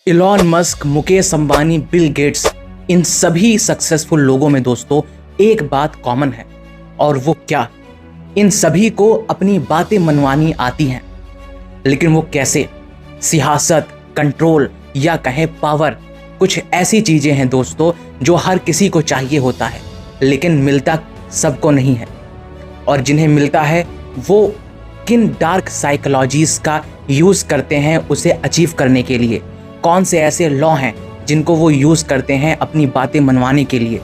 Elon Musk, Mukesh Ambani, Bill Gates, इन सभी successful लोगों में दोस्तों एक बात कॉमन है। और वो क्या? इन सभी को अपनी बातें मनवानी आती हैं, लेकिन वो कैसे? सियासत, कंट्रोल या कहें पावर, कुछ ऐसी चीजें हैं दोस्तों जो हर किसी को चाहिए होता है, लेकिन मिलता सबको नहीं है। और जिन्हें मिलता है वो किन डार्क साइकोलॉजीज का यूज करते हैं उसे अचीव करने के लिए। कौन से ऐसे लॉ हैं जिनको वो यूज करते हैं अपनी बातें मनवाने के लिए,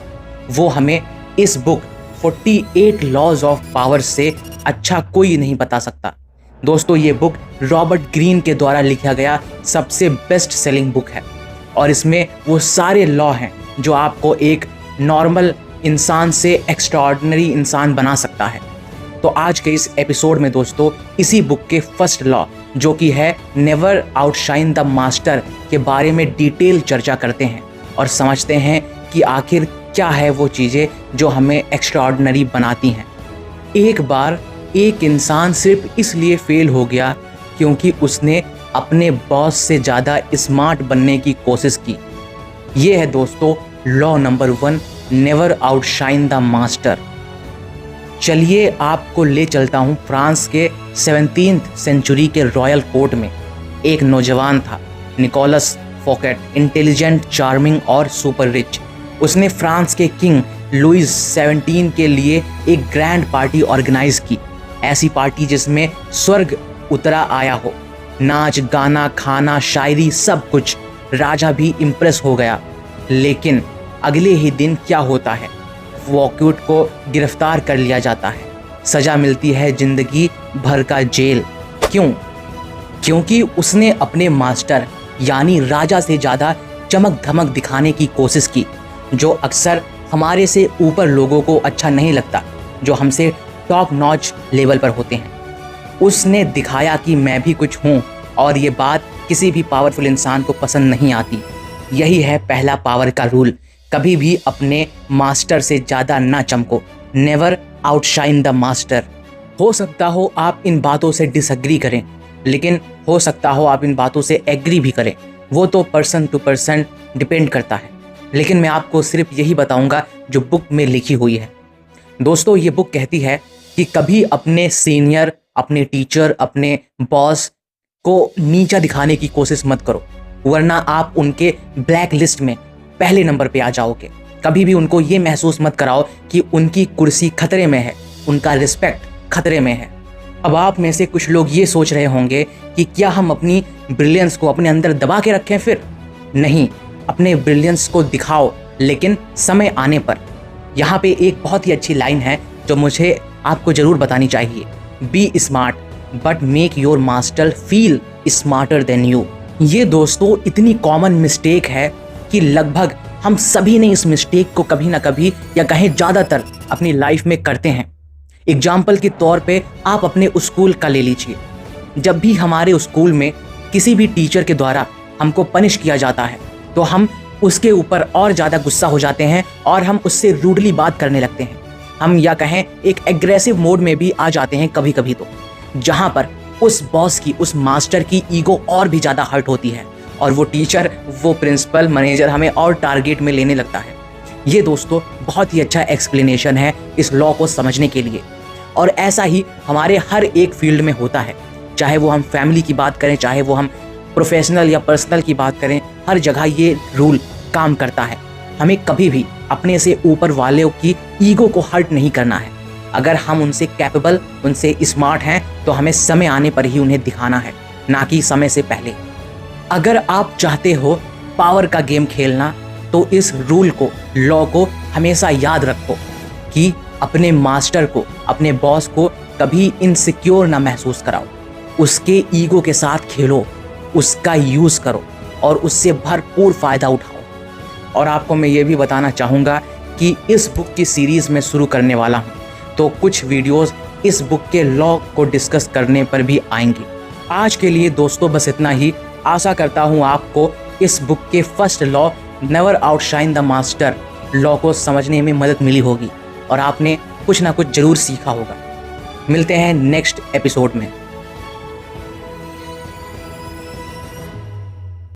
वो हमें इस बुक 48 लॉज ऑफ पावर से अच्छा कोई नहीं बता सकता। दोस्तों ये बुक रॉबर्ट ग्रीन के द्वारा लिखा गया सबसे बेस्ट सेलिंग बुक है, और इसमें वो सारे लॉ हैं जो आपको एक नॉर्मल इंसान से एक्स्ट्राऑर्डिनरी इंसान बना सकता है। तो आज के इस एपिसोड में दोस्तों इसी बुक के फर्स्ट लॉ, जो कि है नेवर आउटशाइन द मास्टर, के बारे में डिटेल चर्चा करते हैं और समझते हैं कि आखिर क्या है वो चीज़ें जो हमें एक्स्ट्राऑर्डिनरी बनाती हैं। एक बार एक इंसान सिर्फ इसलिए फेल हो गया क्योंकि उसने अपने बॉस से ज़्यादा स्मार्ट बनने की कोशिश की। ये है दोस्तों law number 1, never outshine the master. चलिए आपको ले चलता हूँ फ्रांस के 17th सेंचुरी के रॉयल कोर्ट में। एक नौजवान था, निकोलस फोकेट, इंटेलिजेंट, चार्मिंग और सुपर रिच। उसने फ्रांस के किंग लुइस 17 के लिए एक ग्रैंड पार्टी ऑर्गेनाइज की। ऐसी पार्टी जिसमें स्वर्ग उतरा आया हो, नाच गाना खाना शायरी सब कुछ। राजा भी इम्प्रेस हो गया। लेकिन अगले ही दिन क्या होता है? वॉक्यूट को गिरफ्तार कर लिया जाता है। सजा मिलती है जिंदगी भर का जेल। क्यों? क्योंकि उसने अपने मास्टर यानी राजा से ज़्यादा चमक धमक दिखाने की कोशिश की, जो अक्सर हमारे से ऊपर लोगों को अच्छा नहीं लगता, जो हमसे टॉप नॉच लेवल पर होते हैं। उसने दिखाया कि मैं भी कुछ हूँ, और ये बात किसी भी पावरफुल इंसान को पसंद नहीं आती। यही है पहला पावर का रूल, कभी भी अपने मास्टर से ज़्यादा ना चमको। Never outshine the master. हो सकता हो आप इन बातों से डिसएग्री करें, लेकिन हो सकता हो आप इन बातों से एग्री भी करें, वो तो पर्सन टू पर्सन डिपेंड करता है। लेकिन मैं आपको सिर्फ यही बताऊंगा जो बुक में लिखी हुई है। दोस्तों ये बुक कहती है कि कभी अपने सीनियर, अपने टीचर, अपने बॉस को नीचा दिखाने की कोशिश मत करो, वरना आप उनके ब्लैक लिस्ट में पहले नंबर पे आ जाओगे। कभी भी उनको ये महसूस मत कराओ कि उनकी कुर्सी खतरे में है, उनका रिस्पेक्ट खतरे में है। अब आप में से कुछ लोग ये सोच रहे होंगे कि क्या हम अपनी ब्रिलियंस को अपने अंदर दबा के रखें? फिर नहीं, अपने ब्रिलियंस को दिखाओ, लेकिन समय आने पर। यहाँ पे एक बहुत ही अच्छी लाइन है जो मुझे आपको ज़रूर बतानी चाहिए। Be smart but make your master feel smarter than you. ये दोस्तों इतनी कॉमन मिस्टेक है कि लगभग हम सभी ने इस मिस्टेक को कभी ना कभी या कहें ज़्यादातर अपनी लाइफ में करते हैं। एग्जाम्पल के तौर पे आप अपने स्कूल का ले लीजिए। जब भी हमारे स्कूल में किसी भी टीचर के द्वारा हमको पनिश किया जाता है तो हम उसके ऊपर और ज़्यादा गुस्सा हो जाते हैं और हम उससे रूडली बात करने लगते हैं। हम या कहें एक एग्रेसिव मोड में भी आ जाते हैं कभी कभी, तो जहाँ पर उस बॉस की, उस मास्टर की ईगो और भी ज़्यादा हर्ट होती है और वो टीचर, वो प्रिंसिपल, मैनेजर हमें और टारगेट में लेने लगता है। ये दोस्तों बहुत ही अच्छा एक्सप्लेनेशन है इस लॉ को समझने के लिए। और ऐसा ही हमारे हर एक फील्ड में होता है, चाहे वो हम फैमिली की बात करें, चाहे वो हम प्रोफेशनल या पर्सनल की बात करें, हर जगह ये रूल काम करता है। हमें कभी भी अपने से ऊपर वालों की ईगो को हर्ट नहीं करना है। अगर हम उनसे कैपेबल, उनसे स्मार्ट हैं तो हमें समय आने पर ही उन्हें दिखाना है, ना कि समय से पहले। अगर आप चाहते हो पावर का गेम खेलना तो इस रूल को, लॉ को हमेशा याद रखो कि अपने मास्टर को, अपने बॉस को कभी इनसिक्योर ना महसूस कराओ। उसके ईगो के साथ खेलो, उसका यूज़ करो और उससे भरपूर फ़ायदा उठाओ। और आपको मैं ये भी बताना चाहूँगा कि इस बुक की सीरीज़ में शुरू करने वाला हूँ, तो कुछ वीडियोस इस बुक के लॉ को डिस्कस करने पर भी आएंगी। आज के लिए दोस्तों बस इतना ही। आशा करता हूँ आपको इस बुक के first law, never outshine the master law को समझने में मदद मिली होगी और आपने कुछ ना कुछ ज़रूर सीखा होगा। मिलते हैं नेक्स्ट एपिसोड में।